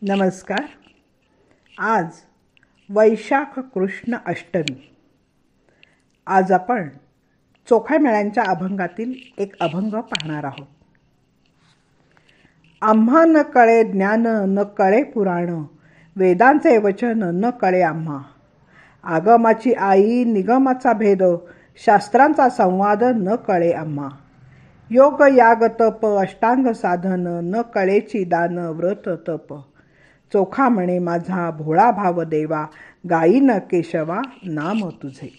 नमस्कार. आज वैशाख कृष्ण अष्टमी. आज आपण चोखा मेळ्यांच्या अभंगातील एक अभंग पाहणार आहोत. आम्हा न कळे ज्ञान न कळे पुराण, वेदांचे वचन न कळे आम्हा. आगमाची आई निगमाचा भेद, शास्त्रांचा संवाद न कळे आम्हा. योग याग तप अष्टांग साधन, न कळेची दान व्रत तप. चोखा म्हणे माझा भोळा भाव देवा, गायीन केशवा नाम तुझे.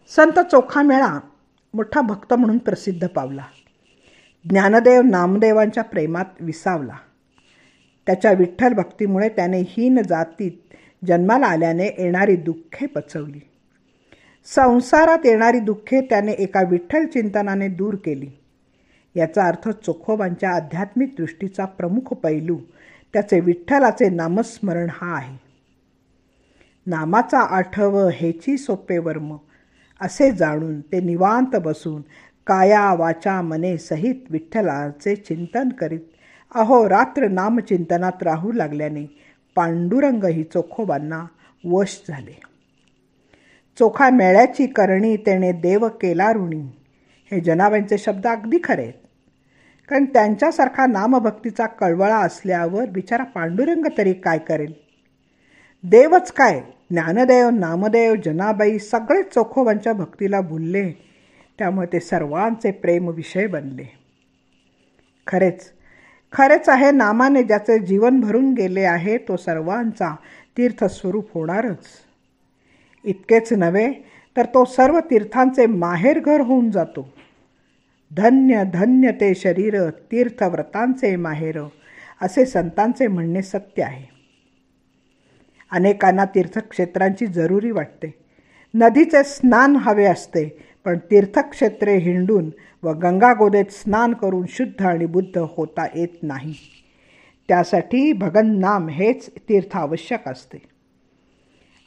संत चोखा मेळा मोठा भक्त म्हणून प्रसिद्ध पावला. ज्ञानदेव नामदेवांच्या प्रेमात विसावला. त्याच्या विठ्ठल भक्तीमुळे त्याने हीन जातीत जन्माला आल्याने येणारी दुःखे पचवली. संसारात येणारी दुःखे त्याने एका विठ्ठल चिंतनाने दूर केली. याचा अर्थ चोखोबांच्या आध्यात्मिक दृष्टीचा प्रमुख पैलू त्याचे विठ्ठलाचे नामस्मरण हा आहे. नामाचा आठव हेची सोपे वर्म, असे जाणून ते निवांत बसून काया वाचा मने सहित विठ्ठलाचे चिंतन करीत अहोरात्र नामचिंतनात राहू लागल्याने पांडुरंग ही चोखोबांना वश झाले. चोखा मेळ्याची करणी तेने देव केला ऋणी, हे जनाबाईंचे शब्द अगदी खरे आहेत. कारण त्यांच्यासारखा नामभक्तीचा कळवळा असल्यावर बिचारा पांडुरंग तरी काय करेल. देवच काय, ज्ञानदेव नामदेव जनाबाई सगळे चोखोबांच्या भक्तीला भुलले. त्यामुळे ते सर्वांचे प्रेम विषय बनले. खरेच आहे, नामाने ज्याचे जीवन भरून गेले आहे तो सर्वांचा तीर्थस्वरूप होणारच. इतकेच नव्हे तर तो सर्व तीर्थांचे माहेरघर होऊन जातो. धन्य धन्य ते शरीर, तीर्थव्रतांचे माहेर, असे संतांचे म्हणणे सत्य आहे. अनेकांना तीर्थक्षेत्रांची जरुरी वाटते. नदीचे स्नान हवे असते, पण तीर्थक्षेत्रे हिंडून व गंगागोदेत स्नान करून शुद्ध आणि बुद्ध होता येत नाही. त्यासाठी भगन नाम हेच तीर्थ आवश्यक असते.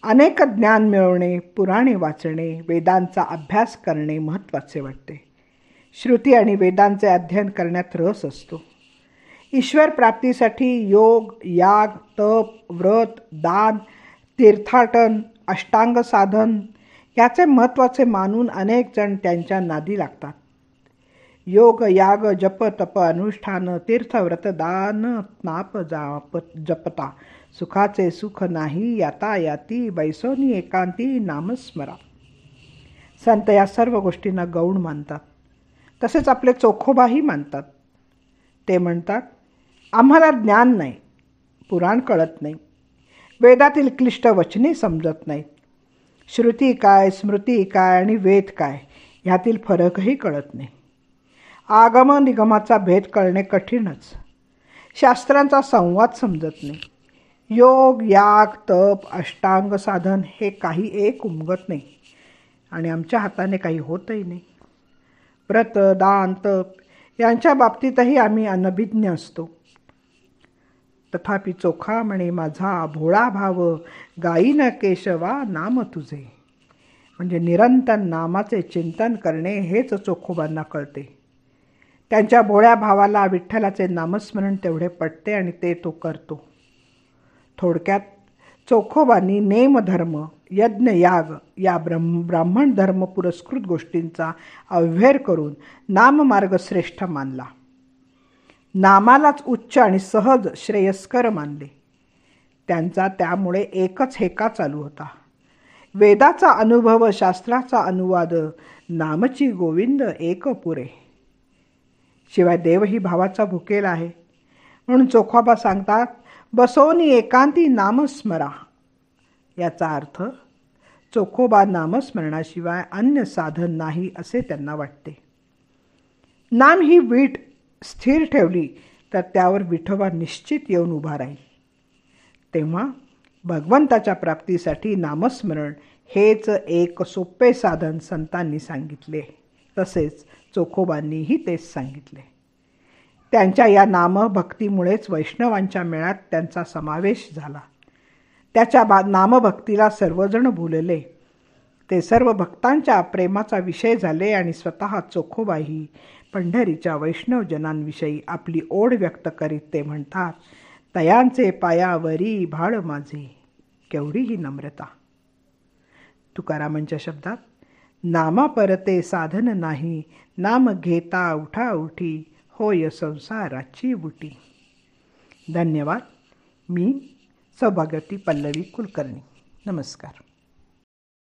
अनेक ज्ञान मिळवणे, पुराणे वाचणे, वेदांचा अभ्यास करणे महत्त्वाचे वाटते. श्रुती आणि वेदांचे अध्ययन करण्यात रस असतो. ईश्वर प्राप्तीसाठी योग याग तप व्रत दान तीर्थाटन अष्टांग साधन याचे महत्त्वाचे मानून अनेक जण त्यांच्या नादी लागतात. योग याग जप तप अनुष्ठान तीर्थव्रत दान नाप जाप जपता, सुखाचे सुख नाही याता याती, बैसोनी एकांती नामस्मरा. संत या सर्व गोष्टींना गौण मानतात. तसेच आपले चोखोबाही मानतात. ते म्हणतात, आम्हाला ज्ञान नाही, पुराण कळत नाही, वेदातील क्लिष्ट वचने समजत नाहीत, श्रुती काय स्मृती काय आणि वेद काय ह्यातील फरकही कळत नाही. आगम निगमाचा भेद कळणे कठीणच. शास्त्रांचा संवाद समजत नाही. योग याग तप अष्टांग साधन हे काही एक उमगत नाही आणि आमच्या हाताने काही होतही नाही. व्रत दान तप यांच्या बाबतीतही आम्ही अनभिज्ञ असतो. तथापि चोखा म्हणे माझा भोळा भाव, गायीन केशवा नाम तुझे. म्हणजे निरंतर नामाचे चिंतन करणे हेच चोखोबांना कळते. त्यांच्या भोळ्या भावाला विठ्ठलाचे नामस्मरण तेवढे पटते आणि ते तो करतो. थोडक्यात चोखोबांनी नेमधर्म यज्ञ याग या ब्राह्मण धर्म पुरस्कृत गोष्टींचा अव्हेर करून नाममार्ग श्रेष्ठ मानला. नामालाच उच्च आणि सहज श्रेयस्कर मानले. त्यांचा त्यामुळे एकच हेका चालू होता. वेदाचा अनुभव शास्त्राचा अनुवाद, नामची गोविंद एक पुरे. शिवाय देवही भावाचा भुकेला आहे. म्हणून चोखोबा सांगतात, बसोनी एकांती नामस्मरा. याचा अर्थ चोखोबा नामस्मरणाशिवाय अन्य साधन नाही असे त्यांना वाटते. नाम ही वीट स्थिर ठेवली तर त्यावर विठोबा निश्चित येऊन उभा राहील. तेव्हा भगवंताच्या प्राप्तीसाठी नामस्मरण हेच एक सोपे साधन संतांनी सांगितले. तसेच चोखोबांनीही तेच सांगितले. त्यांच्या या नामभक्तीमुळेच वैष्णवांच्या मेळ्यात त्यांचा समावेश झाला. त्याच्या नामभक्तीला सर्वजण भुलले. ते सर्व भक्तांच्या प्रेमाचा विषय झाले आणि स्वतः चोखोबाही पंढरीच्या वैष्णवजनांविषयी आपली ओढ व्यक्त करीत ते म्हणतात, तयांचे पायावरी भाळ माझे. केवढी ही नम्रता. तुकारामांच्या शब्दात, नामा परते साधन नाही, नाम घेता उठा उठी, होय संसाराची बुटी. धन्यवाद. मी सौभाग्यवती पल्लवी कुलकर्णी. नमस्कार.